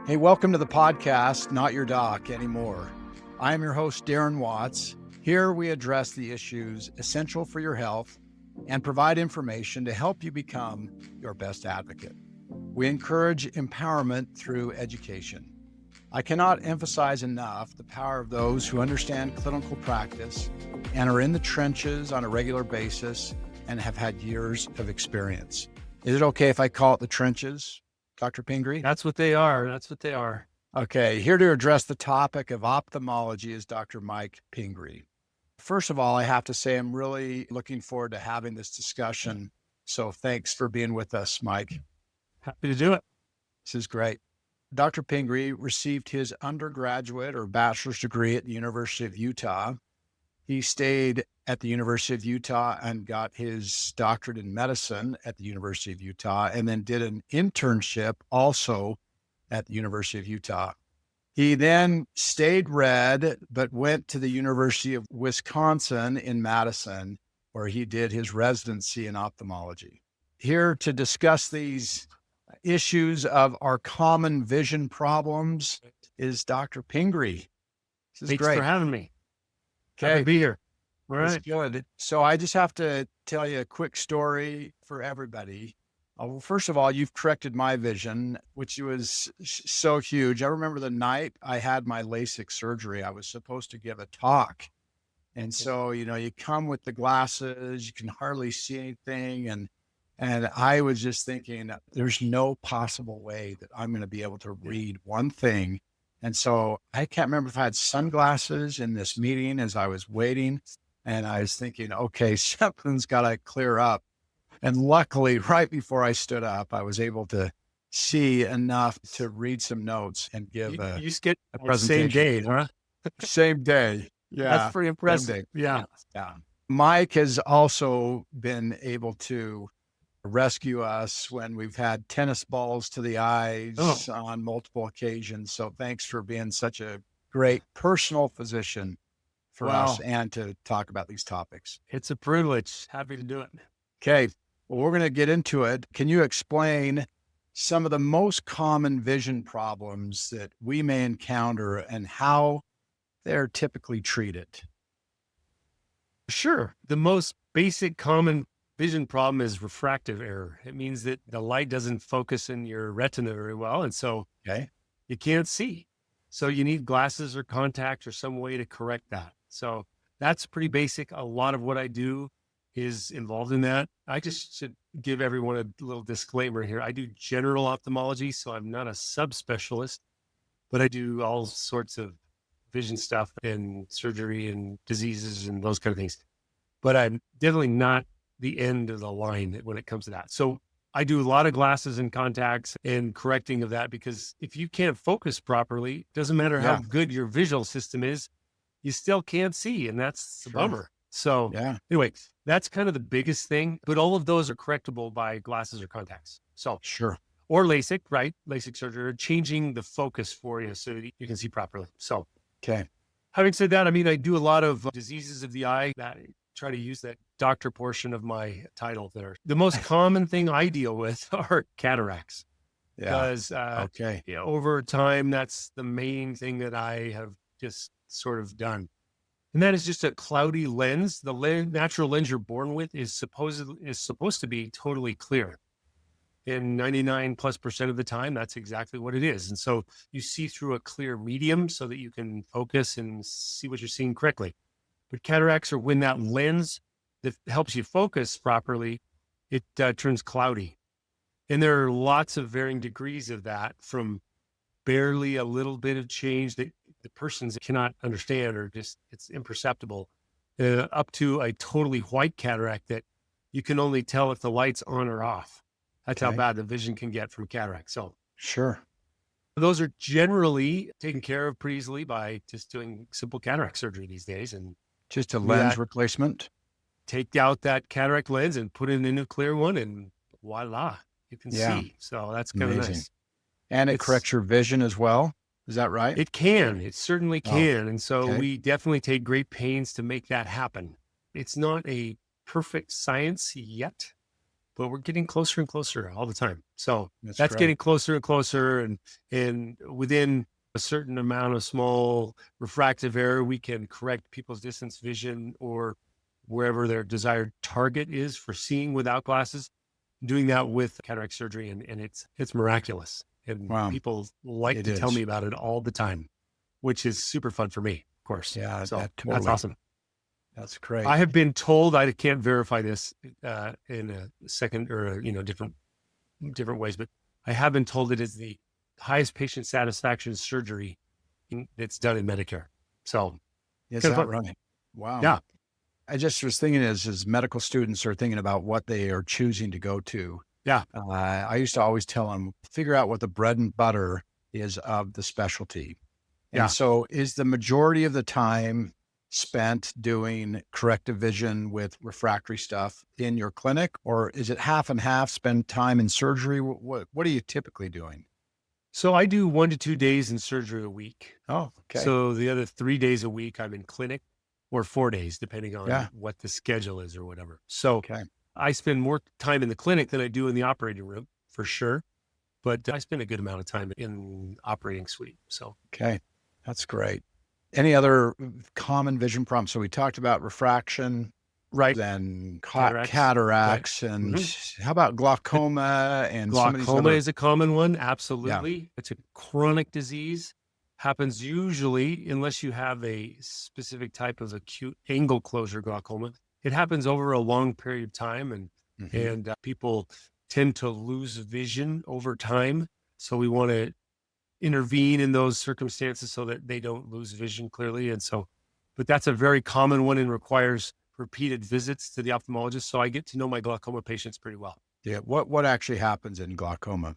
Hey, welcome to the podcast, Not Your Doc Anymore. I am your host, Daren Watts. Here we address the issues essential for your health and provide information to help you become your best advocate. We encourage empowerment through education. I cannot emphasize enough the power of those who understand clinical practice and are in the trenches on a regular basis and have had years of experience. Is it okay if I call it the trenches, Dr. Pingree? That's what they are. That's what they are. Okay, here to address the topic of ophthalmology is Dr. Mike Pingree. First of all, I have to say I'm really looking forward to having this discussion. So thanks for being with us, Mike. Happy to do it. This is great. Dr. Pingree received his undergraduate or bachelor's degree at the University of Utah. He stayed at the University of Utah and got his doctorate in medicine at the University of Utah, and then did an internship also at the University of Utah. He then stayed red, but went to the University of Wisconsin in Madison, where he did his residency in ophthalmology. Here to discuss these issues of our common vision problems is Dr. Pingree. This is Thanks great. for having me. Okay. Happy to be here. All That's right. good. So I just have to tell you a quick story for everybody. Well, first of all, you've corrected my vision, which was so huge. I remember the night I had my LASIK surgery, I was supposed to give a talk. And so, you come with the glasses, you can hardly see anything. And I was just thinking, there's no possible way that I'm going to be able to read one thing. And so I can't remember if I had sunglasses in this meeting as I was waiting. And I was thinking, okay, something's got to clear up. And luckily, right before I stood up, I was able to see enough to read some notes and give You skip a presentation. same day, huh? Same day. Yeah. That's pretty impressive. Yeah. Mike has also been able to rescue us when we've had tennis balls to the eyes on multiple occasions. So thanks for being such a great personal physician for us and to talk about these topics. It's a privilege. Happy to do it. Okay. Well, we're going to get into it. Can you explain some of the most common vision problems that we may encounter and how they're typically treated? Sure. The most basic common vision problem is refractive error. It means that the light doesn't focus in your retina very well. And so you can't see. So you need glasses or contacts or some way to correct that. So that's pretty basic. A lot of what I do is involved in that. I just should give everyone a little disclaimer here. I do general ophthalmology, so I'm not a subspecialist, but I do all sorts of vision stuff and surgery and diseases and those kind of things. But I'm definitely not the end of the line when it comes to that. So I do a lot of glasses and contacts and correcting of that, because if you can't focus properly, doesn't matter how good your visual system is, you still can't see. And that's the bummer. So anyway, that's kind of the biggest thing, but all of those are correctable by glasses or contacts. So or LASIK, right? LASIK surgery, changing the focus for you so you can see properly. So, having said that, I mean, I do a lot of diseases of the eye that I try to use that doctor portion of my title there. The most common thing I deal with are cataracts. Because over time, that's the main thing that I have just sort of done. And that is just a cloudy lens. The natural lens you're born with is supposed to be totally clear. And 99+% of the time, that's exactly what it is. And so you see through a clear medium so that you can focus and see what you're seeing correctly. But cataracts are when that lens that helps you focus properly, it turns cloudy. And there are lots of varying degrees of that, from barely a little bit of change that the persons cannot understand or just it's imperceptible, up to a totally white cataract that you can only tell if the light's on or off. That's how bad the vision can get from cataract. So those are generally taken care of pretty easily by just doing simple cataract surgery these days. And just a lens replacement. Take out that cataract lens and put in a new clear one, and voila, you can see. So that's kind of nice. And it corrects your vision as well. Is that right? It can. It certainly can. And so we definitely take great pains to make that happen. It's not a perfect science yet, but we're getting closer and closer all the time. So that's great. getting closer and closer. And within a certain amount of small refractive error, we can correct people's distance vision or wherever their desired target is for seeing without glasses, doing that with cataract surgery. And it's miraculous. And Wow. people like It to tell is. me about it all the time, which is super fun for me, of course. Yeah, So that that's totally. awesome. That's great. I have been told, I can't verify this in a second or, different ways, but I have been told it is the highest patient satisfaction surgery that's done in Medicare. So Is kind of that fun. right? Wow. Yeah. I just was thinking as medical students are thinking about what they are choosing to go to. Yeah. I used to always tell them, figure out what the bread and butter is of the specialty. Yeah. And so is the majority of the time spent doing corrective vision with refractory stuff in your clinic, or is it half and half, spend time in surgery? What are you typically doing? So I do 1 to 2 days in surgery a week. Oh, okay. So the other 3 days a week I'm in clinic, or 4 days, depending on Yeah. what the schedule is or whatever. So Okay. I spend more time in the clinic than I do in the operating room, for sure. But I spend a good amount of time in operating suite. So Okay. That's great. Any other common vision problems? So we talked about refraction, right. then Cataracts, cataracts, right. and Mhm. how about glaucoma and some of these Glaucoma other? is a common one. Yeah. Absolutely. It's a chronic disease. Happens usually, unless you have a specific type of acute angle closure glaucoma, it happens over a long period of time. Mhm. And people tend to lose vision over time. So we want to intervene in those circumstances so that they don't lose vision clearly. And so, but that's a very common one and requires repeated visits to the ophthalmologist. So I get to know my glaucoma patients pretty well. Yeah. What actually happens in glaucoma?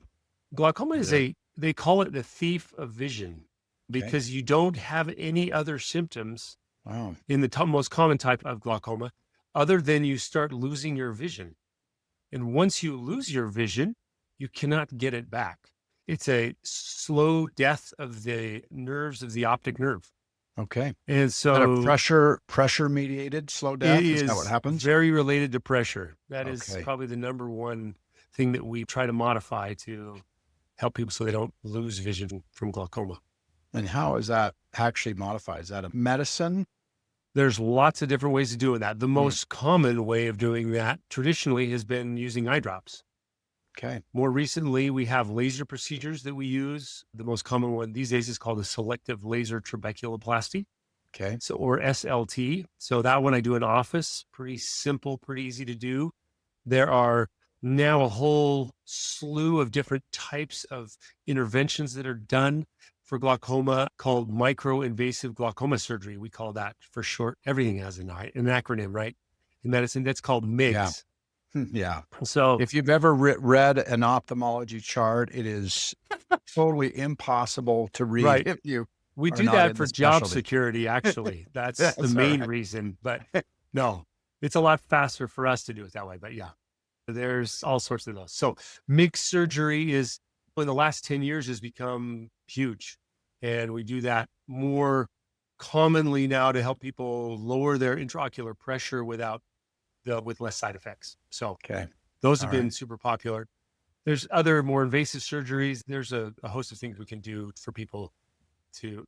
Glaucoma is Yeah. they call it the thief of vision Okay. because you don't have any other symptoms Wow. in the most common type of glaucoma other than you start losing your vision. And once you lose your vision, you cannot get it back. It's a slow death of the nerves of the optic nerve. Okay. And Is that a so pressure mediated slow it death? Is that what is happens? very related to pressure. That is Okay. probably the number one thing that we try to modify to help people so they don't lose vision from glaucoma. And how is that actually modified? Is that a medicine? There's lots of different ways of doing that. The Mm. most common way of doing that traditionally has been using eye drops. Okay. More recently, we have laser procedures that we use. The most common one these days is called a selective laser trabeculoplasty, Okay. so or SLT. So that one I do in office, pretty simple, pretty easy to do. There are now a whole slew of different types of interventions that are done for glaucoma called micro-invasive glaucoma surgery. We call that for short. Everything has an acronym, right? In medicine, that's called MIGS. Yeah. So If you've ever read an ophthalmology chart, it is totally impossible to read right. if you We are do not that in for the job specialty. security, actually. That's the That's all main right. reason. But no, it's a lot faster for us to do it that way. But yeah, there's all sorts of those. So mixed surgery is in the last 10 years has become huge. And we do that more commonly now to help people lower their intraocular pressure with less side effects. So Okay. those All have been right. super popular. There's other more invasive surgeries. There's a host of things we can do for people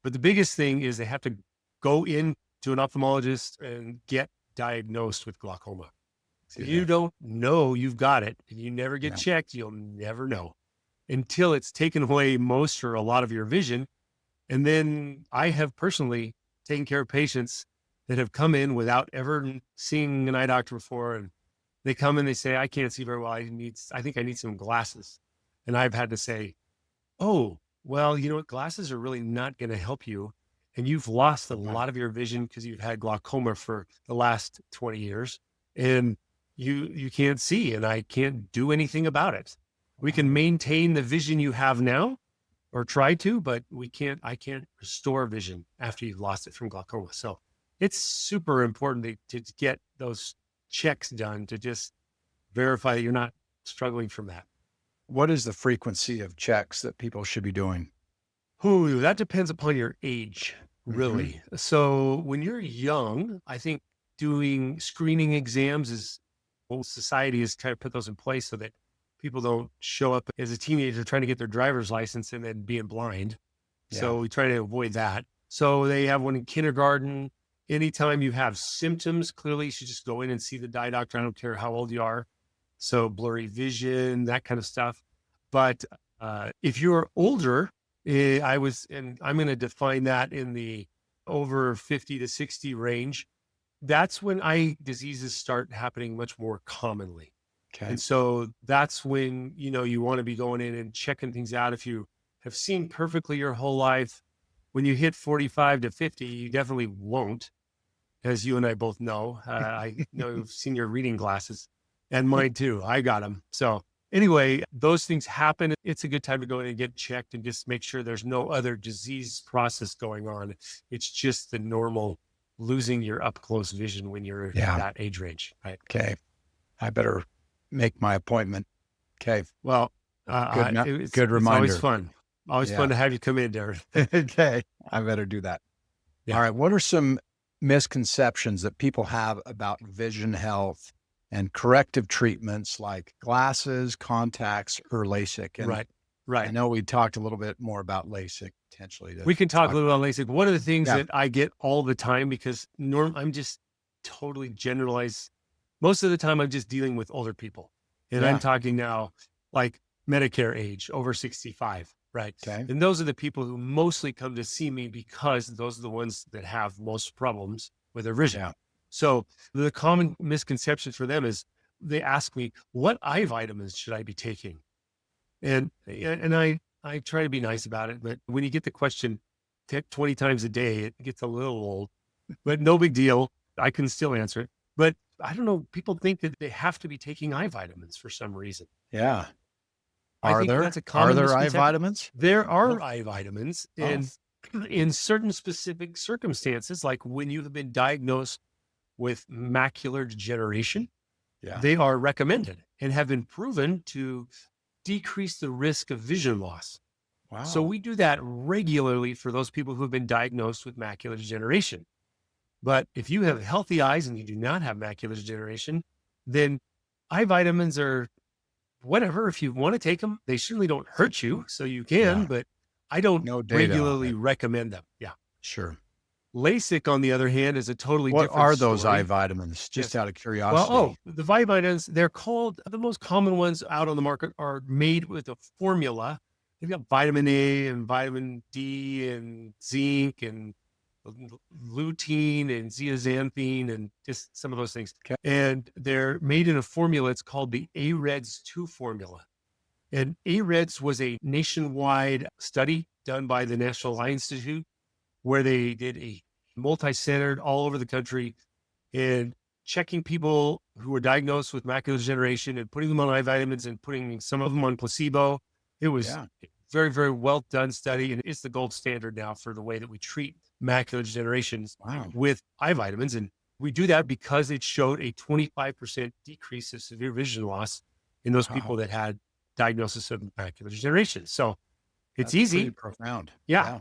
but the biggest thing is they have to go in to an ophthalmologist and get diagnosed with glaucoma. If you don't know you've got it and you never get Yeah. checked, you'll never know until it's taken away most or a lot of your vision. And then I have personally taken care of patients that have come in without ever seeing an eye doctor before. And they come in, they say, I can't see very well. I think I need some glasses. And I've had to say, oh, well, you know what? Glasses are really not going to help you. And you've lost a lot of your vision because you've had glaucoma for the last 20 years and you can't see and I can't do anything about it. We can maintain the vision you have now or try to, but I can't restore vision after you've lost it from glaucoma. So it's super important to get those checks done to just verify that you're not struggling from that. What is the frequency of checks that people should be doing? Ooh, that depends upon your age, really. So when you're young, I think doing screening exams is Well, society has kind of put those in place so that people don't show up as a teenager trying to get their driver's license and then being blind. Yeah. So we try to avoid that. So they have one in kindergarten. Anytime you have symptoms, clearly you should just go in and see the eye doctor. I don't care how old you are. So blurry vision, that kind of stuff. But if you're older, and I'm going to define that in the over 50 to 60 range, that's when eye diseases start happening much more commonly. Okay. And so that's when, you want to be going in and checking things out. If you have seen perfectly your whole life, when you hit 45 to 50, you definitely won't, as you and I both know. I know you've seen your reading glasses and mine too. I got them. So anyway, those things happen. It's a good time to go in and get checked and just make sure there's no other disease process going on. It's just the normal losing your up close vision when you're that age range. Right. Okay. I better make my appointment. Okay. Well, good reminder. It's always fun. Always fun to have you come in, Daren. Okay. I better do that. Yeah. All right. What are some misconceptions that people have about vision health and corrective treatments like glasses, contacts, or LASIK? And Right. I know we talked a little bit more about LASIK potentially. We can talk a little about LASIK. One of the things Yeah. that I get all the time, because I'm just totally generalized. Most of the time, I'm just dealing with older people. And I'm talking now like Medicare age, over 65, right? Okay. And those are the people who mostly come to see me because those are the ones that have most problems with their vision. Yeah. So the common misconception for them is they ask me, what eye vitamins should I be taking? And I try to be nice about it, but when you get the question 20 times a day, it gets a little old, but no big deal. I can still answer it. But I don't know, people think that they have to be taking eye vitamins for some reason. Yeah. I think that's a common Are there eye misconception. vitamins? There are eye vitamins, and in certain specific circumstances, like when you have been diagnosed with macular degeneration, they are recommended and have been proven to decrease the risk of vision loss. Wow. So we do that regularly for those people who have been diagnosed with macular degeneration. But if you have healthy eyes and you do not have macular degeneration, then eye vitamins are whatever. If you want to take them, they certainly don't hurt you. So you can, but I don't regularly recommend them. Yeah. Sure. LASIK, on the other hand, is a totally different What are those story. eye vitamins? Just out of curiosity. Well, the vitamins, they're called, the most common ones out on the market are made with a formula. They've got vitamin A and vitamin D and zinc and lutein and zeaxanthin and just some of those things. Okay. And they're made in a formula. It's called the AREDS 2 formula. And AREDS was a nationwide study done by the National Eye Institute, where they did a multi-centered all over the country and checking people who were diagnosed with macular degeneration and putting them on eye vitamins and putting some of them on placebo. It was a very, very well done study. And it's the gold standard now for the way that we treat macular degeneration with eye vitamins. And we do that because it showed a 25% decrease of severe vision loss in those people that had diagnosis of macular degeneration. So it's easy. Pretty profound. Yeah.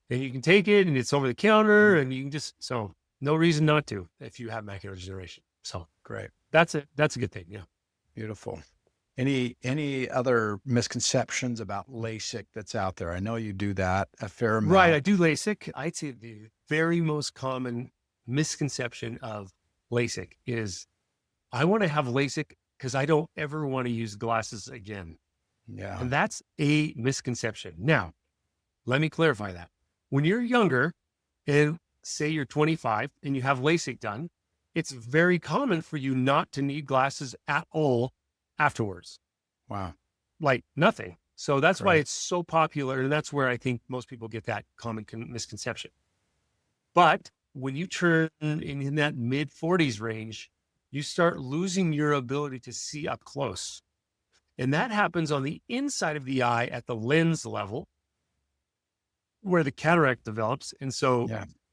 And you can take it and it's over the counter and you can so no reason not to if you have macular degeneration. So great. That's a good thing. Yeah. Beautiful. Any other misconceptions about LASIK that's out there? I know you do that a fair amount. Right. I do LASIK. I'd say the very most common misconception of LASIK is I want to have LASIK because I don't ever want to use glasses again. Yeah. And that's a misconception. Now, let me clarify that. When you're younger and say you're 25 and you have LASIK done, it's very common for you not to need glasses at all afterwards. Wow. Like nothing. So that's why it's so popular. And that's where I think most people get that common misconception. But when you turn in that mid 40s range, you start losing your ability to see up close. And that happens on the inside of the eye at the lens level, where the cataract develops. And so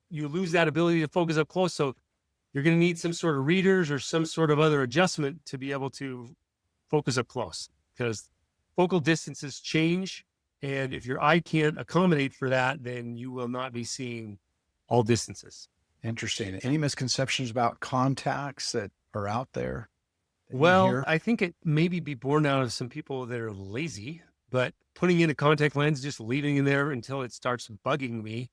you lose that ability to focus up close. So you're going to need some sort of readers or some sort of other adjustment to be able to focus up close, because focal distances change. And if your eye can't accommodate for that, then you will not be seeing all distances. Interesting. Any misconceptions about contacts that are out there? that you Well, hear? I think it maybe be born out of some people that are lazy, but putting in a contact lens, just leaving it there until it starts bugging me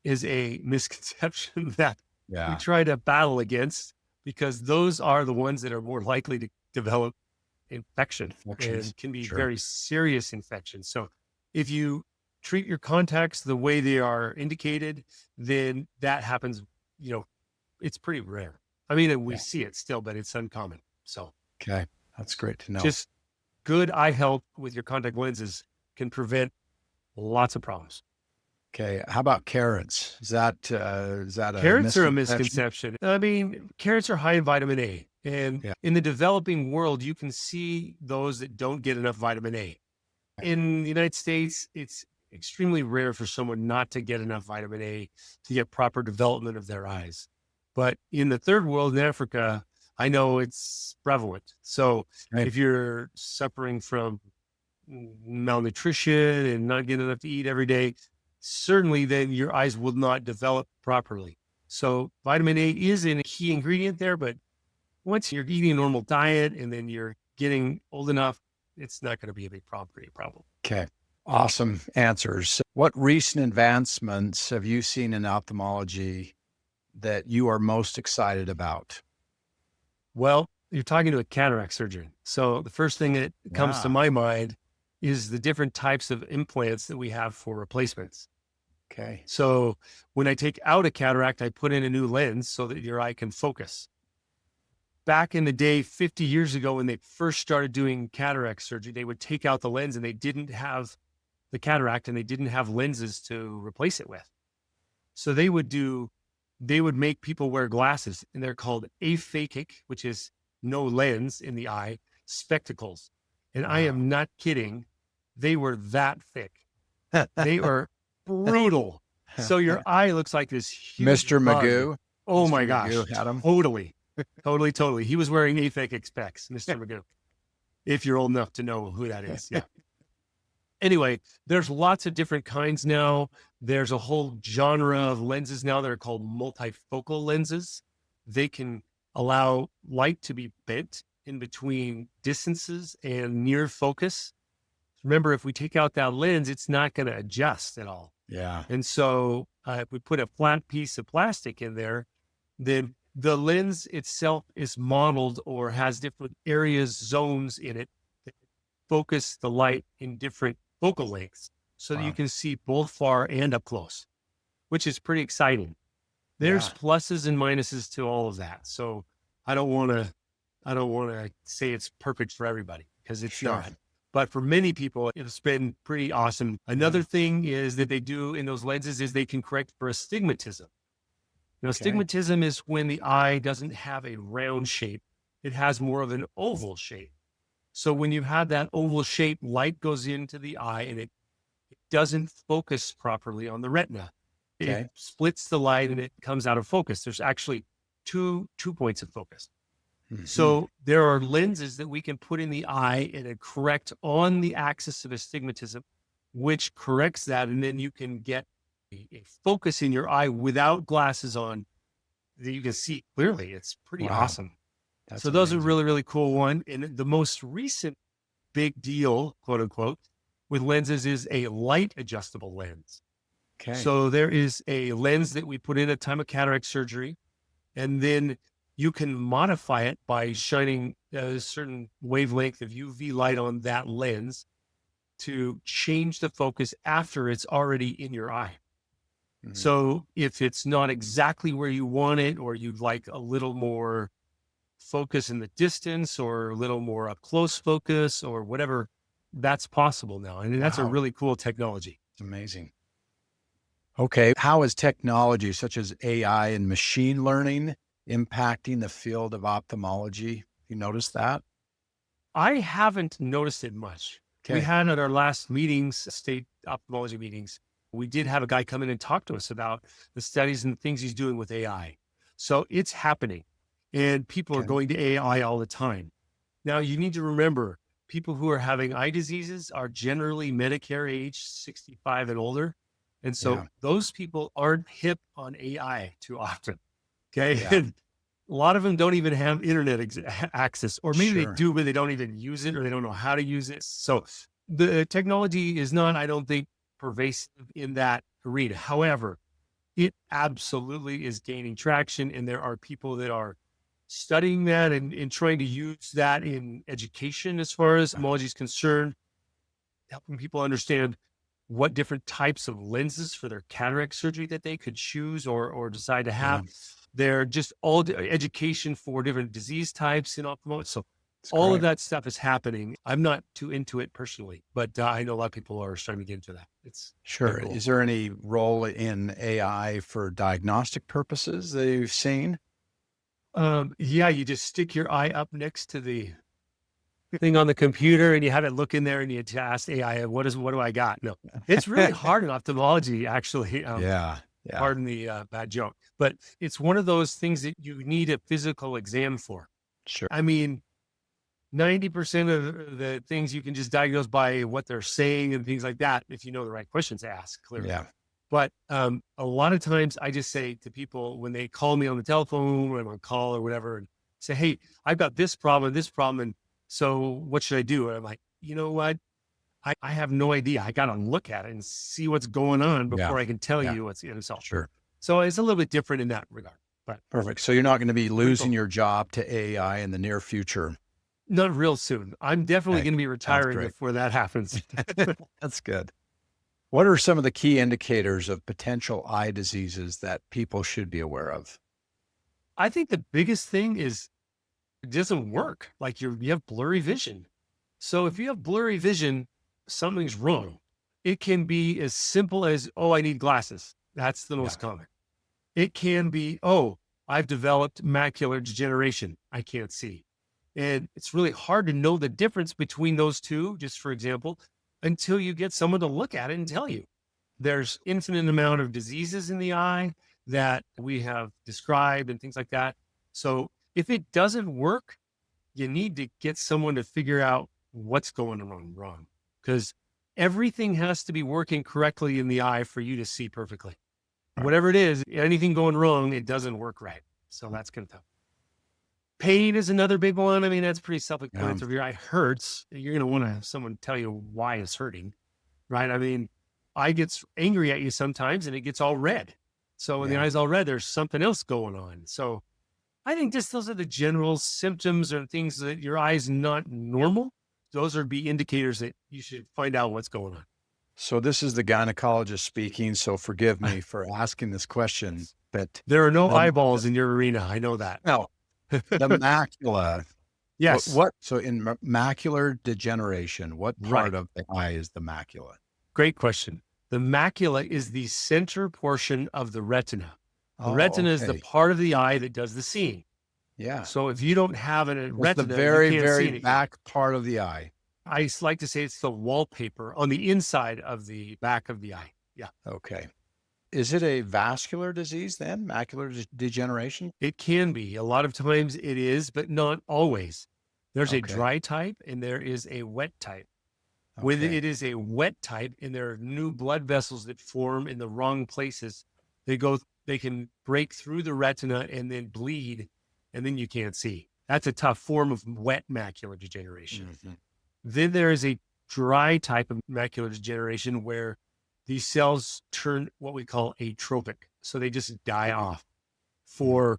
is a misconception that we Yeah. try to battle against, because those are the ones that are more likely to develop infection Infections. and can be Sure. very serious infections. So if you treat your contacts the way they are indicated, then that happens, you know, it's pretty rare. I mean, we Yeah. see it still, but it's uncommon. So Okay. That's great to know. just good eye health with your contact lenses can prevent lots of problems. Okay. How about carrots? Is that a Carrots are a misconception? misconception. I mean, carrots are high in vitamin A. And Yeah. in the developing world, you can see those that don't get enough vitamin A. In the United States, it's extremely rare for someone not to get enough vitamin A to get proper development of their eyes. But in the third world, in Africa, I know it's prevalent. So Right. if you're suffering from malnutrition and not getting enough to eat every day, certainly then your eyes will not develop properly. So vitamin A is a key ingredient there, but once you're eating a normal diet and then you're getting old enough, it's not going to be a big problem. Okay. Awesome answers. What recent advancements have you seen in ophthalmology that you are most excited about? Well, you're talking to a cataract surgeon. So the first thing that comes to Yeah. my mind is the different types of implants that we have for replacements. Okay. So when I take out a cataract, I put in a new lens so that your eye can focus. Back in the day, 50 years ago, when they first started doing cataract surgery, they would take out the lens and they didn't have the cataract and they didn't have lenses to replace it with. So they would make people wear glasses, and they're called aphakic, which is no lens in the eye, spectacles. And I Wow. am not kidding. They were that thick. They are brutal. So your eye looks like this huge Mr. bug. Magoo. Oh Mr. my gosh. Magoo had 'em. Totally. He was wearing aphakic specs, Mr. Magoo. If you're old enough to know who that is. Yeah. Anyway, there's lots of different kinds now. There's a whole genre of lenses now that are called multifocal lenses. They can allow light to be bent in between distances and near focus. Remember, if we take out that lens, it's not going to adjust at all. Yeah. And so if we put a flat piece of plastic in there, then the lens itself is modeled or has different areas, zones in it that focus the light in different focal lengths so that you Wow. can see both far and up close, which is pretty exciting. There's Yeah. pluses and minuses to all of that. So I don't want to say it's perfect for everybody, because it's Sure. not. But for many people, it's been pretty awesome. Another thing is that they do in those lenses is they can correct for astigmatism. Now, Okay. astigmatism is when the eye doesn't have a round shape. It has more of an oval shape. So when you have that oval shape, light goes into the eye and it doesn't focus properly on the retina. Okay. It splits the light and it comes out of focus. There's actually two points of focus. Mhm. So there are lenses that we can put in the eye and it correct on the axis of astigmatism, which corrects that. And then you can get a focus in your eye without glasses on that you can see clearly. It's pretty Wow. awesome. That's So those are amazing. really, really cool one. And the most recent big deal, quote unquote, with lenses is a light adjustable lens. Okay. So there is a lens that we put in at time of cataract surgery, and then you can modify it by shining a certain wavelength of UV light on that lens to change the focus after it's already in your eye. Mhm. So if it's not exactly where you want it, or you'd like a little more focus in the distance or a little more up close focus or whatever, that's possible now. And that's a Wow. really cool technology. It's amazing. Okay. How is technology such as AI and machine learning impacting the field of ophthalmology? You notice that? I haven't noticed it much. We Okay. had at our last meetings, state ophthalmology meetings, we did have a guy come in and talk to us about the studies and things he's doing with AI. So it's happening, and people are Okay. going to AI all the time. Now, you need to remember, people who are having eye diseases are generally Medicare age 65 and older. And so Yeah. those people aren't hip on AI too often. Okay. Yeah. A lot of them don't even have internet access, or maybe they Sure. do, but they don't even use it, or they don't know how to use it. So the technology is not, I don't think, pervasive in that arena. However, it absolutely is gaining traction, and there are people that are studying that and trying to use that in education as far as ophthalmology is concerned, helping people understand what different types of lenses for their cataract surgery that they could choose or decide to Yeah. have. They're just all education for different disease types in ophthalmology. So It's all of great. that stuff is happening. I'm not too into it personally, but I know a lot of people are starting to get into that. It's Sure. very cool. Is there any role in AI for diagnostic purposes that you've seen? Yeah, you just stick your eye up next to the thing on the computer and you have it look in there and you ask AI, what do I got? No, it's really hard in ophthalmology, actually. Yeah. Yeah. Pardon the bad joke, but it's one of those things that you need a physical exam for. Sure. I mean, 90% of the things you can just diagnose by what they're saying and things like that, if you know the right questions to ask, clearly. Yeah. But a lot of times I just say to people when they call me on the telephone or I'm on call or whatever and say, hey, I've got this problem. And so what should I do? And I'm like, you know what? I have no idea. I got to look at it and see what's going on Yeah. before I can tell Yeah. you what's in itself. Sure. So it's a little bit different in that regard, but Perfect. So you're not going to be losing cool. your job to AI in the near future. Not real soon. I'm definitely Okay. going to be Sounds retiring great. before that happens. That's good. What are some of the key indicators of potential eye diseases that people should be aware of? I think the biggest thing is it doesn't work. Like you have blurry vision. So if you have blurry vision, something's wrong. It can be as simple as, oh, I need glasses. That's the most common. It can be, oh, I've developed macular degeneration. I can't see. And it's really hard to know the difference between those two, just for example, until you get someone to look at it and tell you. There's infinite amount of diseases in the eye that we have described and things like that. So if it doesn't work, you need to get someone to figure out what's going on wrong, because everything has to be working correctly in the eye for you to see perfectly. Whatever it is, anything going wrong, it doesn't work right. So that's kind of tough. Pain is another big one. I mean, that's pretty self-explanatory. If your eye hurts, you're going to want to have someone tell you why it's hurting, right? I mean, eye gets angry at you sometimes and it gets all red. So when the eye's all red, there's something else going on. So I think just those are the general symptoms or things that your eye's not normal. Those are be indicators that you should find out what's going on. So this is the gynecologist speaking, so forgive me for asking this question, but there are no eyeballs in your arena. I know that. No, the macula. Yes. So in macular degeneration, what part of the eye is the macula? Great question. The macula is the center portion of the retina. The retina is the part of the eye that does the seeing. Yeah. So if you don't have a retina, the very, you can't very see back part of the eye. I like to say it's the wallpaper on the inside of the back of the eye. Yeah. Okay. Is it a vascular disease then, macular degeneration? It can be. A lot of times it is, but not always. There's a dry type and there is a wet type. When it is a wet type and there are new blood vessels that form in the wrong places, they can break through the retina and then bleed, and then you can't see. That's a tough form of wet macular degeneration. Mm-hmm. Then there is a dry type of macular degeneration where these cells turn what we call atropic. So they just die off for,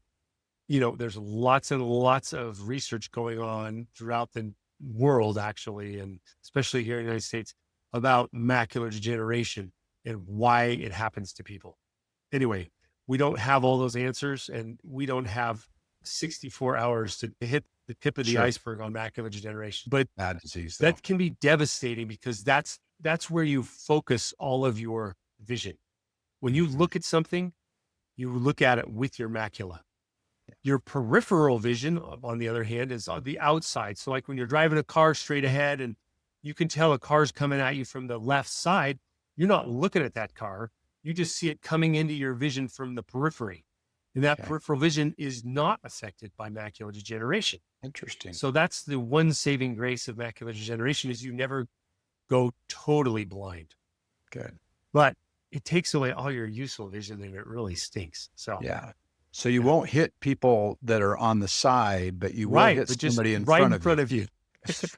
there's lots and lots of research going on throughout the world, actually, and especially here in the United States about macular degeneration and why it happens to people. Anyway, we don't have all those answers and we don't have 64 hours to hit the tip of the iceberg on macular degeneration, but bad disease, that can be devastating because that's where you focus all of your vision. When you look at something, you look at it with your macula. Your peripheral vision, on the other hand, is on the outside. So like when you're driving a car straight ahead and you can tell a car's coming at you from the left side, you're not looking at that car. You just see it coming into your vision from the periphery. And that peripheral vision is not affected by macular degeneration. Interesting. So that's the one saving grace of macular degeneration is you never go totally blind. Good. But it takes away all your useful vision and it really stinks. So So you Yeah. won't hit people that are on the side, but you will Right. hit But just somebody in right front in of you. front of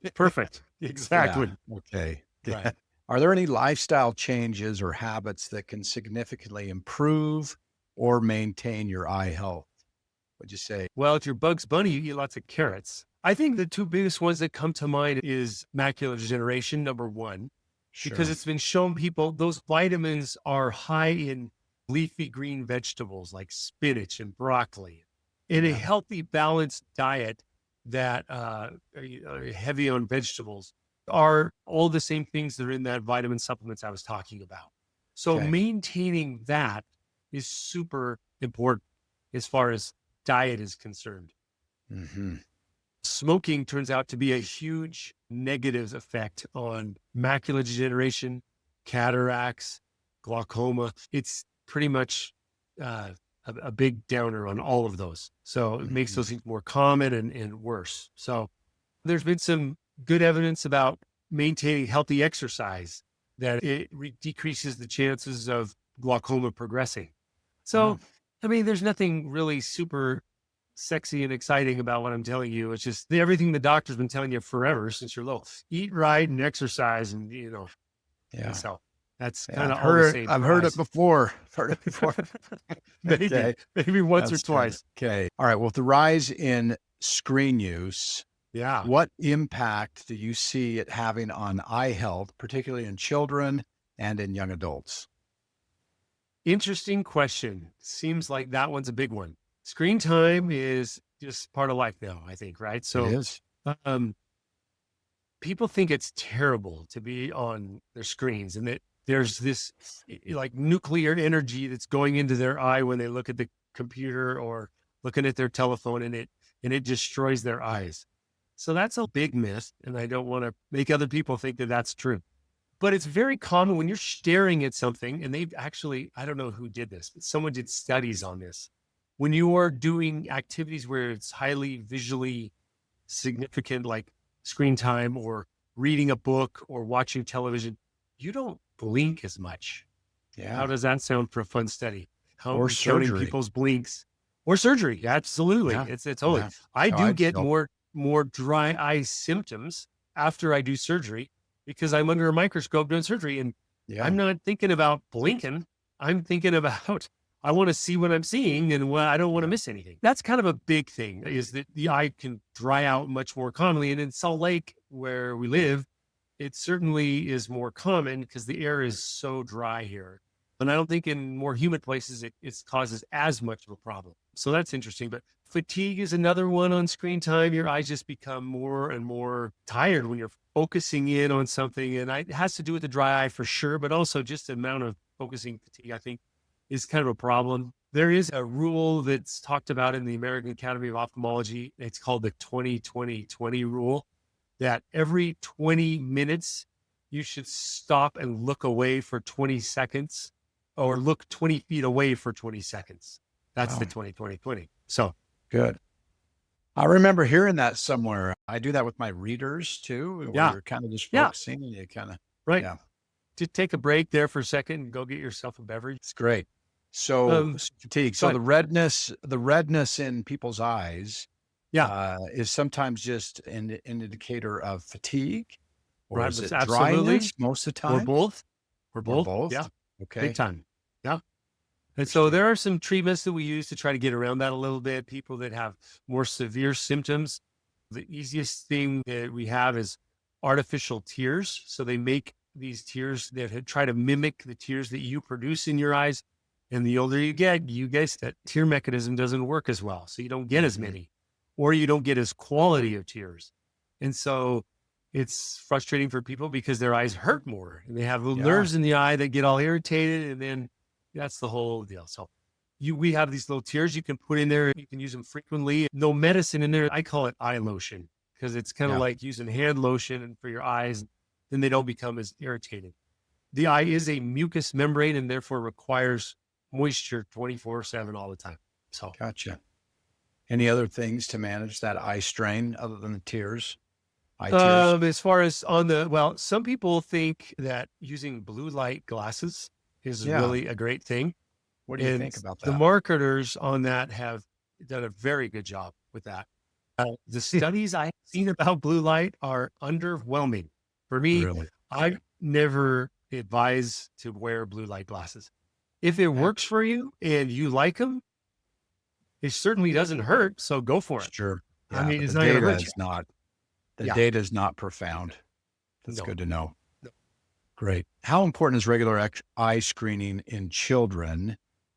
you. Perfect. Yeah. Exactly. Okay. Right. Are there any lifestyle changes or habits that can significantly improve or maintain your eye health? Would you say? Well, if you're Bugs Bunny, you eat lots of carrots. I think the two biggest ones that come to mind is macular degeneration, number one, because Sure. it's been shown people those vitamins are high in leafy green vegetables like spinach and broccoli. In a Yeah. healthy, balanced diet that are heavy on vegetables are all the same things that are in that vitamin supplements I was talking about. So Okay. maintaining that is super important as far as diet is concerned. Hmm. Smoking turns out to be a huge negative effect on macular degeneration, cataracts, glaucoma. It's pretty much a big downer on all of those. So it makes Hmm. those things more common and worse. So there's been some good evidence about maintaining healthy exercise that it decreases the chances of glaucoma progressing. Wow. So, I mean, there's nothing really super sexy and exciting about what I'm telling you. It's just everything the doctor's been telling you forever since you're little. Eat right and exercise, and and Yeah. so that's Yeah. kind of all the same I've for heard it eyes. before. Heard it before. maybe, Okay. maybe once or That's good. twice. Okay. All right. Well, with the rise in screen use, Yeah. what impact do you see it having on eye health, particularly in children and in young adults? Interesting question. Seems like that one's a big one. Screen time is just part of life now, I think, right? It So, is. um, people think it's terrible to be on their screens and that there's this like nuclear energy that's going into their eye when they look at the computer or looking at their telephone and it destroys their eyes. So that's a big myth. And I don't want to make other people think that that's true. But it's very common when you're staring at something, and they've actually, I don't know who did this, but someone did studies on this. When you are doing activities where it's highly visually significant, like screen time or reading a book or watching television, you don't blink as much. How Yeah. does that sound for a fun study? How Or counting surgery. people's blinks or surgery? Absolutely, Yeah. it's totally. Yeah. I So do I'd get feel. more dry eye symptoms after I do surgery because I'm under a microscope doing surgery, and Yeah. I'm not thinking about blinking. I'm thinking about I want to see what I'm seeing, and I don't want to Yeah. miss anything. That's kind of a big thing. Is that the eye can dry out much more commonly, and in Salt Lake, where we live, it certainly is more common because the air is so dry here. But I don't think in more humid places it causes as much of a problem. So that's interesting. But fatigue is another one on screen time. Your eyes just become more and more tired when you're focusing in on something. And it has to do with the dry eye for sure, but also just the amount of focusing fatigue, I think, is kind of a problem. There is a rule that's talked about in the American Academy of Ophthalmology. It's called the 20-20-20 rule, that every 20 minutes, you should stop and look away for 20 seconds or look 20 feet away for 20 seconds. That's Wow. the 20-20-20. So, Good. I remember hearing that somewhere. I do that with my readers too, where yeah, you're kind of just yeah, focusing and you kind of, right. yeah, Just take a break there for a second and go get yourself a beverage. it's great. So Um, fatigue. go So ahead. the redness in people's eyes Yeah, is sometimes just an indicator of fatigue, or right. is it Absolutely. dryness most of the Or time, both. Or or both. both? Yeah, big Okay, time. Yeah. And so interesting. there are some treatments that we use to try to get around that a little bit. People that have more severe symptoms, the easiest thing that we have is artificial tears. So they make these tears that try to mimic the tears that you produce in your eyes. And the older you get, you guys, that tear mechanism doesn't work as well. So you don't get as Mhm. many, or you don't get as quality of tears. And so it's frustrating for people because their eyes hurt more and they have little Yeah, nerves in the eye that get all irritated. And then that's the whole deal. So we have these little tears you can put in there. You can use them frequently. No medicine in there. I call it eye lotion because it's kind of yeah, like using hand lotion and for your eyes. Then they don't become as irritated. The eye is a mucous membrane and therefore requires moisture 24/7 all the time. So, gotcha. Any other things to manage that eye strain other than the tears? Eye tears? as far as some people think that using blue light glasses is Yeah, really a great thing. What do you think about The that? marketers on that have done a very good job with that. The studies I've seen about blue light are underwhelming. For me, Really? I never advise to wear blue light glasses. If it Okay. works for you and you like them, it certainly doesn't hurt. So go for it. Sure. I Yeah, mean, but it's not going to hurt you. the Yeah. data is not profound. That's No. good to know. No. Great. How important is regular eye screening in children?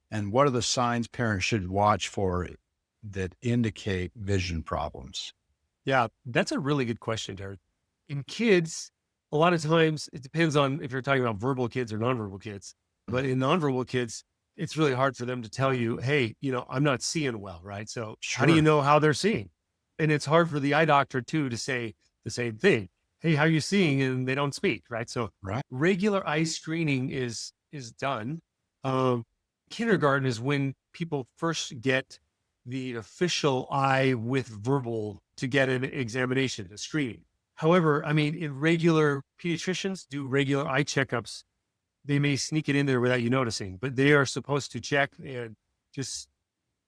And what are the signs parents should watch for that indicate vision problems? Yeah, that's a really good question, Derek. In kids, a lot of times it depends on if you're talking about verbal kids or nonverbal kids. But in nonverbal kids, it's really hard for them to tell you, hey, I'm not seeing well, right? So how do you Sure. know how they're seeing? And it's hard for the eye doctor too to say the same thing. Hey, how are you seeing? And they don't speak, right? So Right. regular eye screening is done. Um, Kindergarten is when people first get the official eye with verbal to get an examination, a screening. However, I mean, in regular pediatricians do regular eye checkups. They may sneak it in there without you noticing, but they are supposed to check and just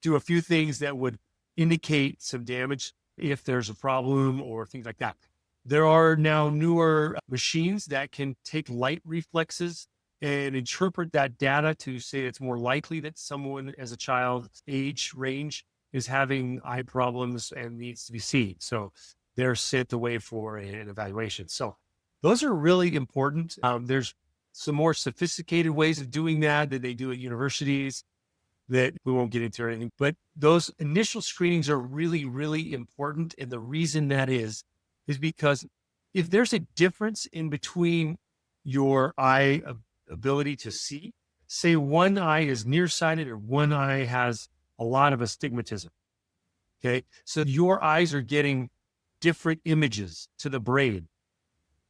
do a few things that would indicate some damage if there's a problem or things like that. There are now newer machines that can take light reflexes and interpret that data to say it's more likely that someone as a child's age range is having eye problems and needs to be seen. So they're sent away for an evaluation. So those are really important. There's some more sophisticated ways of doing that they do at universities that we won't get into or anything. But those initial screenings are really, really important. And the reason that is because if there's a difference in between your eye ability to see, say one eye is nearsighted or one eye has a lot of astigmatism. Okay. So your eyes are getting different images to the brain.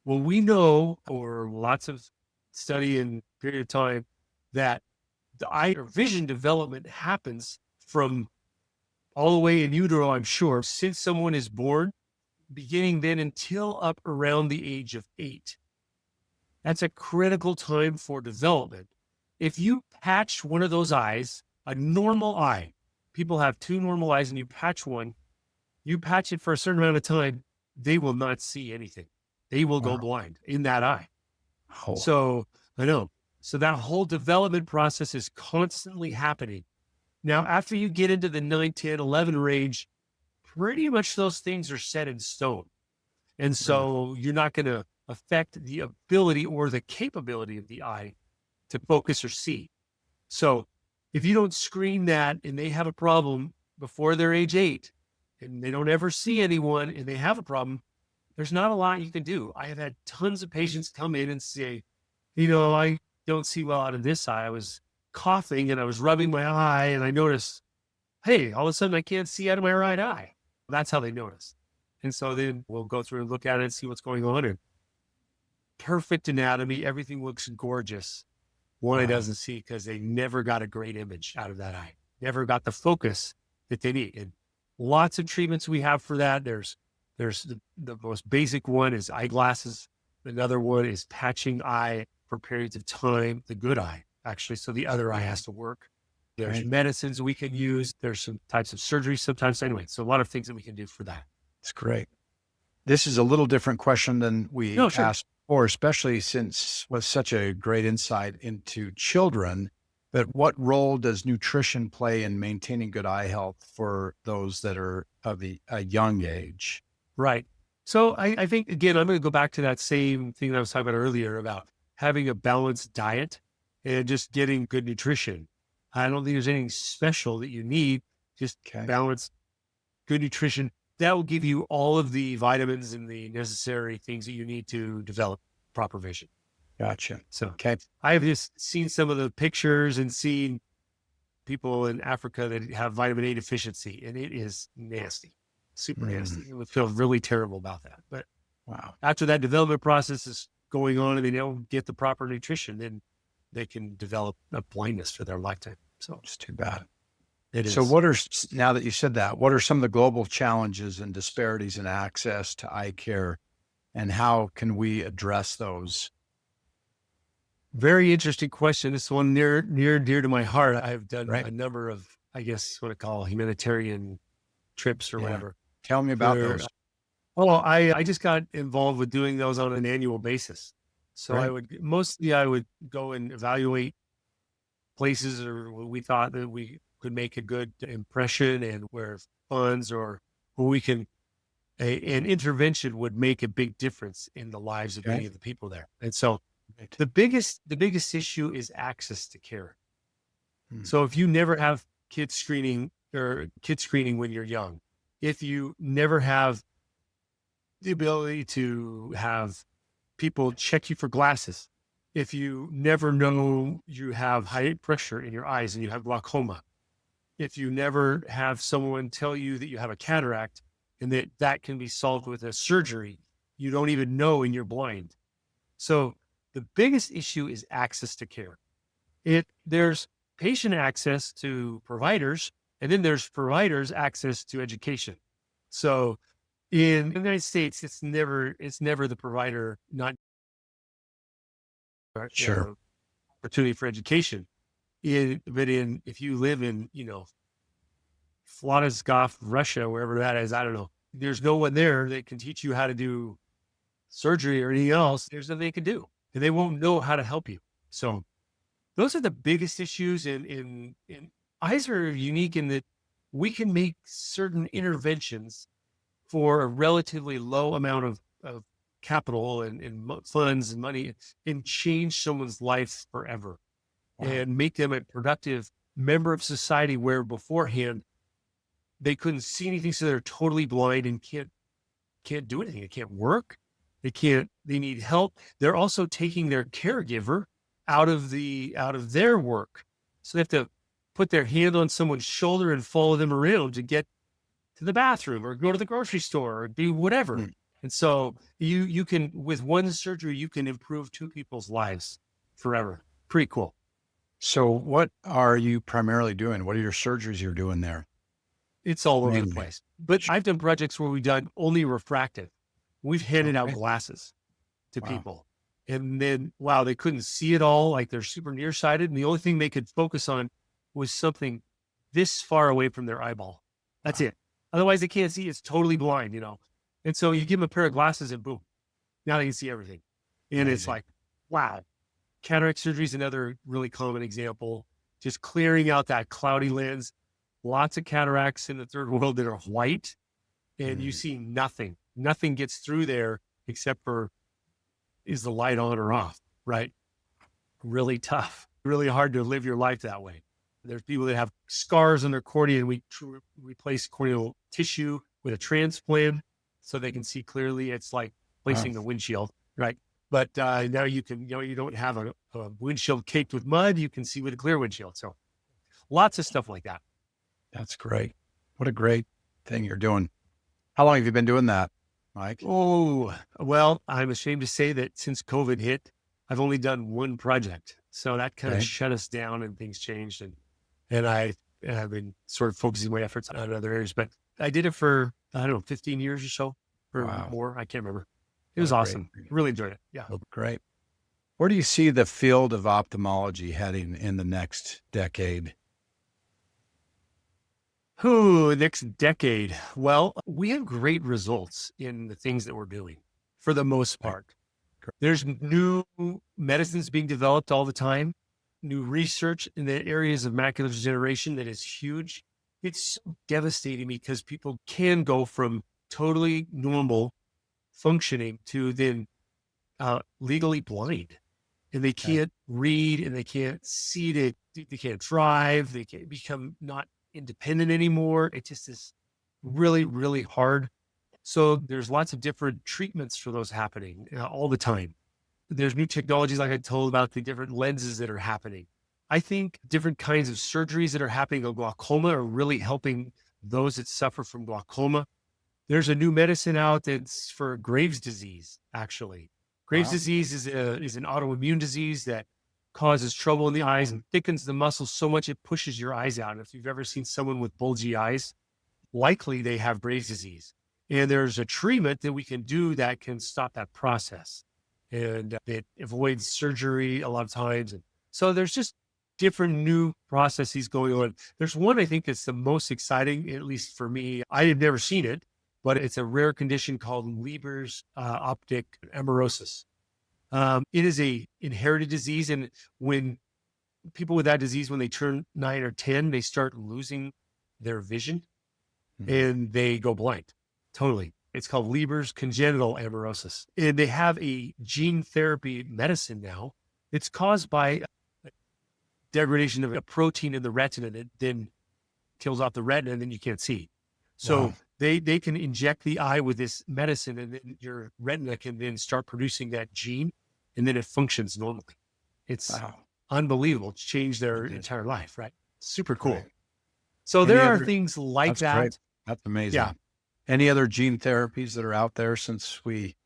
Well, we know, or lots of study and period of time, that the eye or vision development happens from all the way in utero, I'm sure, since someone is born, beginning then until up around the age of 8. That's a critical time for development. If you patch one of those eyes, a normal eye, people have 2 normal eyes and you patch one, you patch it for a certain amount of time, they will not see anything. They will go Wow. blind in that eye. Oh, So I know. So that whole development process is constantly happening. Now, after you get into the 9, 10, 11 range, pretty much those things are set in stone. And so you're not going to affect the ability or the capability of the eye to focus or see. So if you don't screen that and they have a problem before they're age 8 and they don't ever see anyone and they have a problem, there's not a lot you can do. I have had tons of patients come in and say, I don't see well out of this eye. I was coughing and I was rubbing my eye and I noticed, hey, all of a sudden I can't see out of my right eye. That's how they notice. And so then we'll go through and look at it and see what's going on. And perfect anatomy, everything looks gorgeous. One eye Wow. doesn't see because they never got a great image out of that eye, never got the focus that they need. And lots of treatments we have for that. There's the most basic one is eyeglasses. Another one is patching eye for periods of time, the good eye, actually. So the other eye has to work. There's Right. medicines we can use. There's some types of surgery sometimes. Anyway, so a lot of things that we can do for that. It's great. This is a little different question than we No, sure. asked before, especially since was such a great insight into children. But what role does nutrition play in maintaining good eye health for those that are of a young age? Right. So I think, again, I'm going to go back to that same thing that I was talking about earlier about having a balanced diet and just getting good nutrition. I don't think there's anything special that you need, just Okay. balanced, good nutrition. That will give you all of the vitamins and the necessary things that you need to develop proper vision. Gotcha. So Okay. I've just seen some of the pictures and seen people in Africa that have vitamin A deficiency, and it is nasty, super nasty. It would feel really terrible about that. But Wow. after that development process is going on and they don't get the proper nutrition, then they can develop a blindness for their lifetime. So It's too bad. it is. So now that you said that, what are some of the global challenges and disparities in access to eye care, and how can we address those? Very interesting question. This one near dear to my heart. I've done Right. a number of, I guess, what I call humanitarian trips or Yeah. whatever. Tell me about For those. I just got involved with doing those on an annual basis. So Right. I would go and evaluate places or where we thought that we could make a good impression and where funds or where we can an intervention would make a big difference in the lives of Okay. many of the people there. And so Right. the biggest issue is access to care. Hmm. So if you never have kid screening when you're young, if you never have the ability to have people check you for glasses, if you never know you have high pressure in your eyes and you have glaucoma, if you never have someone tell you that you have a cataract and that can be solved with a surgery, you don't even know and you're blind. So the biggest issue is access to care. There's patient access to providers, and then there's providers access to education. So in the United States, it's never the provider not Sure. opportunity for education. But if you live in Vladivostok, Russia, wherever that is, I don't know. There's no one there that can teach you how to do surgery or anything else. There's nothing they can do, and they won't know how to help you. So those are the biggest issues. In eyes are unique in that we can make certain interventions for a relatively low amount of capital and funds and money and change someone's life forever Wow. and make them a productive member of society where beforehand they couldn't see anything. So they're totally blind and can't do anything. They can't work. They need help. They're also taking their caregiver out of their work. So they have to put their hand on someone's shoulder and follow them around to get to the bathroom or go to the grocery store or do whatever. Hmm. And so you can, with one surgery, you can improve two people's lives forever. Pretty cool. So what are you primarily doing? What are your surgeries you're doing there? It's all over the Mainly. place. But I've done projects where we've done only refractive. We've handed out Okay. glasses to Wow. people. And then, wow, they couldn't see it all. Like they're super nearsighted. And the only thing they could focus on was something this far away from their eyeball. That's Wow. it. Otherwise, they can't see. It's totally blind. And so you give them a pair of glasses and boom, now they can see everything. And it's Amazing. like, wow. Cataract surgery is another really common example. Just clearing out that cloudy lens. Lots of cataracts in the third world that are white, and you see nothing. Nothing gets through there except for, is the light on or off, right? Really tough. Really hard to live your life that way. There's people that have scars on their cornea, and we replace corneal tissue with a transplant so they can see clearly. It's like placing the windshield, right? But now you can, you don't have a windshield caked with mud. You can see with a clear windshield. So lots of stuff like that. That's great. What a great thing you're doing. How long have you been doing that, Mike? Oh, well, I'm ashamed to say that since COVID hit, I've only done one project. So that kind of Okay. shut us down and things changed. And I've been sort of focusing my efforts on other areas, but I did it for, I don't know, 15 years or so or Wow. more. I can't remember. It What was a great awesome. thing. Really enjoyed it. Yeah. Oh, great. Where do you see the field of ophthalmology heading in the next decade? Next decade. Well, we have great results in the things that we're doing for the most Right. part. There's new medicines being developed all the time, new research in the areas of macular degeneration that is huge. It's so devastating because people can go from totally normal functioning to then legally blind, and they Okay. can't read and they can't see, they can't drive, they can't become not independent anymore. It just is really, really hard. So there's lots of different treatments for those happening all the time. There's new technologies, like I told about the different lenses that are happening. I think different kinds of surgeries that are happening on glaucoma are really helping those that suffer from glaucoma. There's a new medicine out that's for Graves' disease, actually. Graves' Wow. disease is an autoimmune disease that causes trouble in the eyes and thickens the muscles so much it pushes your eyes out. And if you've ever seen someone with bulgy eyes, likely they have Graves' disease. And there's a treatment that we can do that can stop that process. and it avoids surgery a lot of times. And so there's just different new processes going on. There's one I think that's the most exciting, at least for me. I have never seen it, but it's a rare condition called Leber's optic amaurosis. It is a inherited disease, and when people with that disease, when they turn 9 or 10, they start losing their vision and they go blind totally. It's called Leber's congenital amaurosis, and they have a gene therapy medicine now. It's caused by degradation of a protein in the retina that then kills off the retina, and then you can't see. So Wow. they can inject the eye with this medicine, and then your retina can then start producing that gene, and then it functions normally. It's Wow. unbelievable. It's changed their It is. entire life, right? Super cool. Right. So Any there are other? things like That's great. that. That's amazing. Yeah. Any other gene therapies that are out there, since we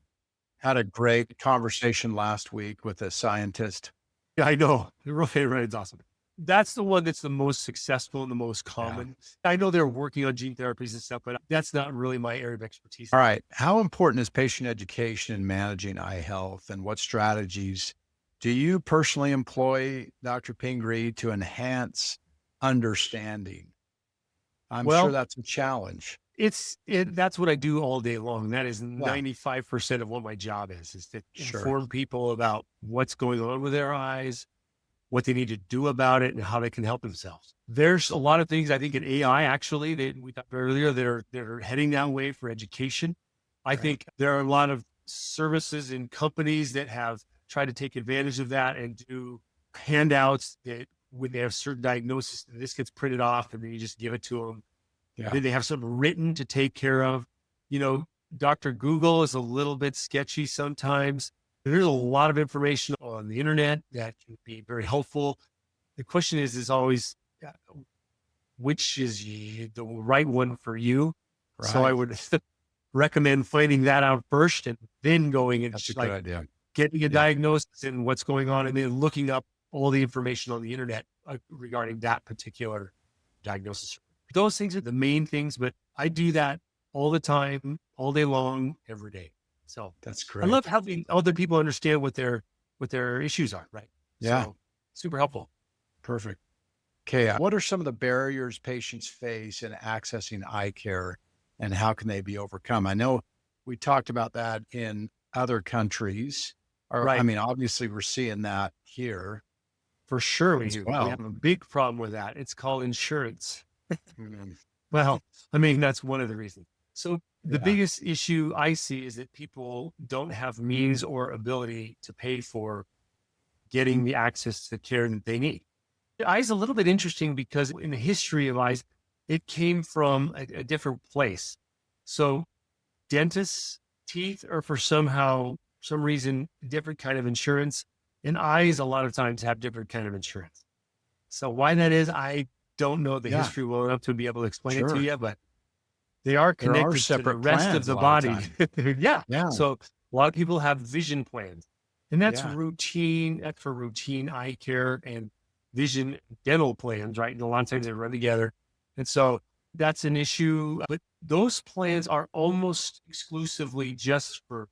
had a great conversation last week with a scientist? Yeah, I know. Right, it's awesome. That's the one that's the most successful and the most common. I know they're working on gene therapies and stuff, but that's not really my area of expertise. All right. How important is patient education in managing eye health, and what strategies do you personally employ, Dr. Pingree, to enhance understanding? I'm sure Well, that's a challenge. that's what I do all day long. That is Yeah. 95% of what my job is to Sure. inform people about what's going on with their eyes, what they need to do about it, and how they can help themselves. There's a lot of things I think in AI, actually, that we talked about earlier, that are heading that way for education. I Right. think there are a lot of services and companies that have tried to take advantage of that and do handouts that when they have certain diagnosis, this gets printed off and then you just give it to them. Yeah. Then they have something written to take care of. Dr. Google is a little bit sketchy sometimes. There's a lot of information on the internet that can be very helpful. The question is always which is the right one for you. So I Right. would recommend finding that out first and then going and That's a just good like idea. getting a Yeah. diagnosis and what's going on, and then looking up all the information on the internet regarding that particular diagnosis. Those things are the main things, but I do that all the time, all day long, every day. So That's I great. love helping other people understand what their issues are, right? Yeah. So super helpful. Perfect. Okay. What are some of the barriers patients face in accessing eye care, and how can they be overcome? I know we talked about that in other countries, or I Right. mean, obviously we're seeing that here For sure we as do. We well. have a big problem with that. It's called insurance. Mm, Well, I mean, that's one of the reasons. So the Yeah. biggest issue I see is that people don't have means or ability to pay for getting the access to care that they need. The eye is a little bit interesting because in the history of eyes, it came from a different place. So dentists, teeth are for some reason, different kind of insurance, and eyes a lot of times have different kind of insurance. So why that is, I don't know the Yeah. history well enough to be able to explain it to Sure. you, but they are There are connected to the separate rest of plans a the lot of body. time. Yeah. Yeah. So a lot of people have vision plans, and that's Yeah. routine. That's for routine eye care and vision dental plans, right? And a lot of times they run together. And so that's an issue. But those plans are almost exclusively just for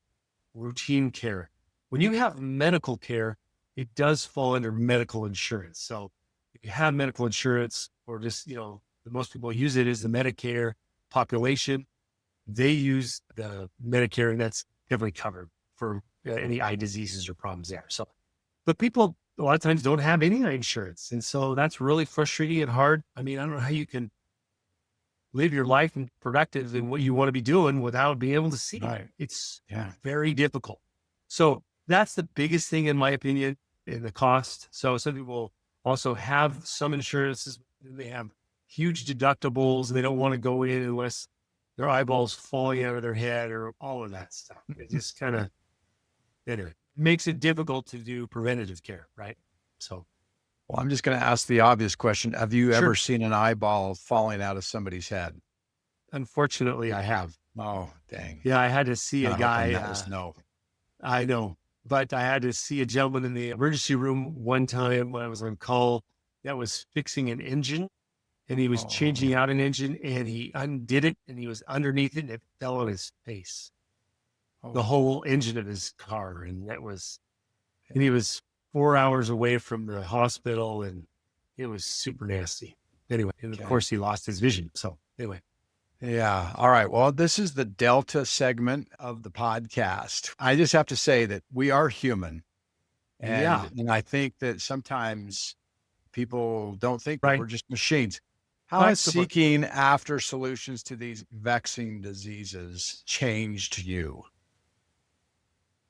routine care. When you have medical care, it does fall under medical insurance. So if you have medical insurance, or just, the most people use it is the Medicare population, they use the Medicare, and that's definitely covered for any eye diseases or problems there. So, but people a lot of times don't have any eye insurance. And so that's really frustrating and hard. I mean, I don't know how you can live your life and productive in what you want to be doing without being able to see. Right. It's Yeah. very difficult. So that's the biggest thing, in my opinion, in the cost. So some people also have some insurances, they have huge deductibles, and they don't want to go in unless their eyeballs falling out of their head or all of that stuff. It just kind of, anyway, makes it difficult to do preventative care, right? So Well, I'm just going to ask the obvious question. Have you ever sure, seen an eyeball falling out of somebody's head? unfortunately, I have. Oh, dang. Yeah, I had to see a Kinda hoping that guy. was no. I know, but I had to see a gentleman in the emergency room one time when I was on call that was fixing an engine, and he was changing Oh, out an engine, and he undid it, and he was underneath it, and it fell on his face. the Oh, whole engine of his car. And and he was 4 hours away from the hospital, and it was super nasty. Anyway, and of okay. course he lost his vision. So anyway, Yeah. All right. Well, this is the Delta segment of the podcast. I just have to say that we are human. And, yeah, and I think that sometimes people don't think that right. we're just machines. How has That's the part. seeking after solutions to these vexing diseases changed you?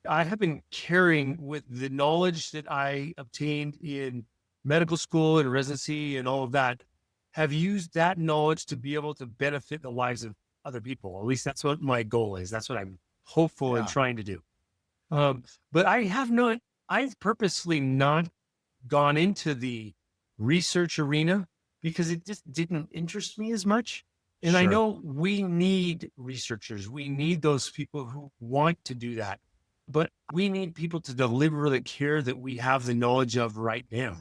I have been carrying with the knowledge that I obtained in medical school and residency and all of that, have used that knowledge to be able to benefit the lives of other people. At least that's what my goal is. That's what I'm hopeful and Yeah, trying to do. But I've purposely not gone into the research arena because it just didn't interest me as much. And I sure. know we need researchers. We need those people who want to do that. But we need people to deliver the care that we have the knowledge of right now.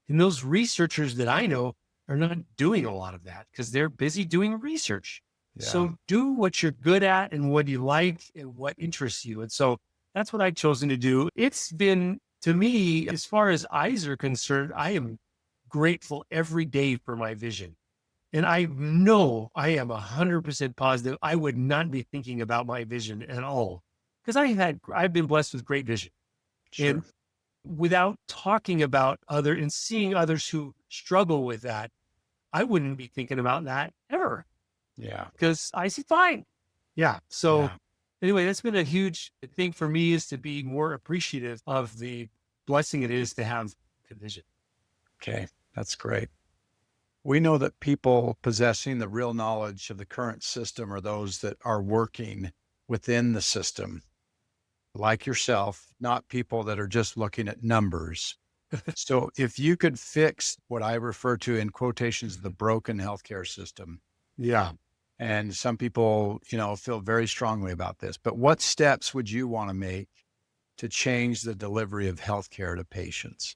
And those researchers that I know are not doing a lot of that because they're busy doing research. Yeah, So do what you're good at and what you like and what interests you. And so that's what I've chosen to do. It's been, to me, as far as eyes are concerned, I am grateful every day for my vision. And I know I am 100% positive I would not be thinking about my vision at all because I've been blessed with great vision. And sure. without talking about and seeing others who struggle with that, I wouldn't be thinking about that ever Yeah, because I see fine. Yeah. So yeah. anyway, that's been a huge thing for me is to be more appreciative of the blessing it is to have the vision. Okay, that's great. We know that people possessing the real knowledge of the current system are those that are working within the system, like yourself, not people that are just looking at numbers. So, if you could fix what I refer to in quotations, the broken healthcare system, Yeah. and some people, feel very strongly about this, but what steps would you want to make to change the delivery of healthcare to patients?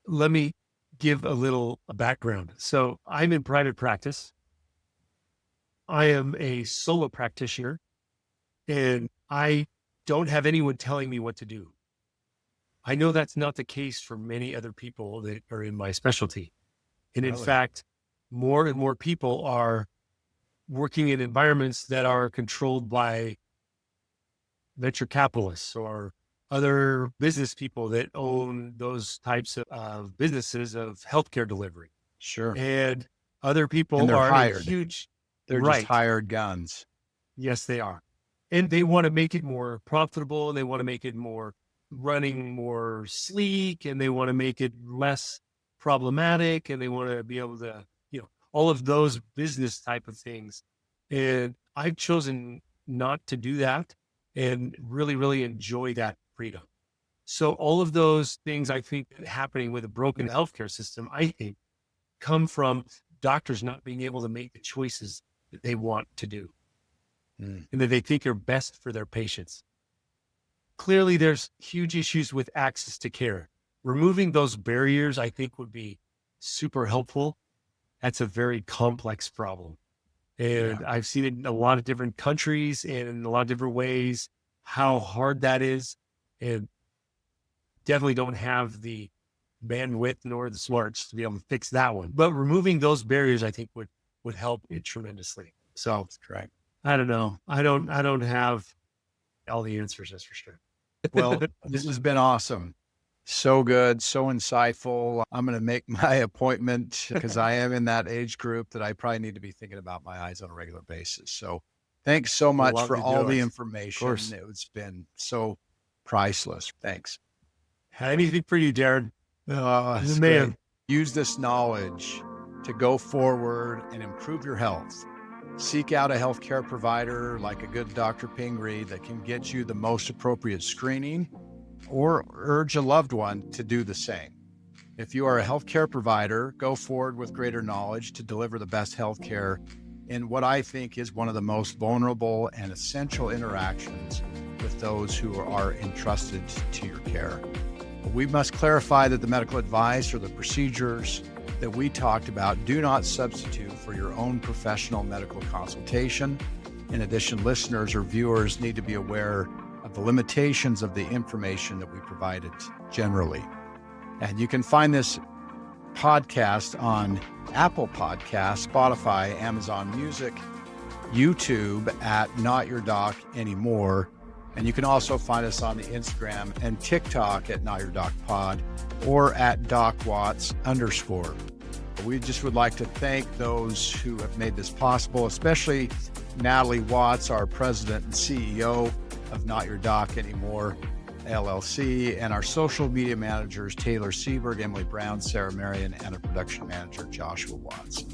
Let me give a little background. So I'm in private practice. I am a solo practitioner and I don't have anyone telling me what to do. I know that's not the case for many other people that are in my specialty. And in Really? fact, more and more people are working in environments that are controlled by venture capitalists or other business people that own those types of businesses of healthcare delivery. Sure. And other And people they're are in hired. huge, They're just right. hired guns. Yes, they are. And they want to make it more profitable and they want to make it more running more sleek and they want to make it less problematic and they want to be able to, all of those business type of things. And I've chosen not to do that and really, really enjoy that freedom. So all of those things I think happening with a broken healthcare system, I think come from doctors not being able to make the choices that they want to do Mm, and that they think are best for their patients. Clearly, there's huge issues with access to care. Removing those barriers, I think, would be super helpful. That's a very complex problem. yeah, And I've seen it in a lot of different countries and in a lot of different ways, how hard that is. And definitely don't have the bandwidth nor the smarts to be able to fix that one. But removing those barriers, I think would help it tremendously. So that's correct. I don't know. I don't have all the answers, that's for sure. Well, this has been awesome. So good, so insightful. I'm going to make my appointment because I am in that age group that I probably need to be thinking about my eyes on a regular basis. So thanks so much Love for to all do the it. Of information. course. It's been so priceless. Thanks. Anything for you, Darren. Oh, You're the it's great. man. Use this knowledge to go forward and improve your health. Seek out a healthcare provider like a good Dr. Pingree that can get you the most appropriate screening or urge a loved one to do the same. If you are a healthcare provider, go forward with greater knowledge to deliver the best healthcare in what I think is one of the most vulnerable and essential interactions with those who are entrusted to your care. We must clarify that the medical advice or the procedures that we talked about do not substitute for your own professional medical consultation In addition, listeners or viewers need to be aware of the limitations of the information that we provided generally. And you can find this podcast on Apple Podcasts, Spotify, Amazon Music, YouTube at Not Your Doc Anymore. And you can also find us on the Instagram and TikTok at Not Your Doc Pod or at Doc Watts _. We just would like to thank those who have made this possible, especially Natalie Watts, our president and CEO of Not Your Doc Anymore, LLC, and our social media managers, Taylor Seberg, Emily Brown, Sarah Marion, and our production manager, Joshua Watts.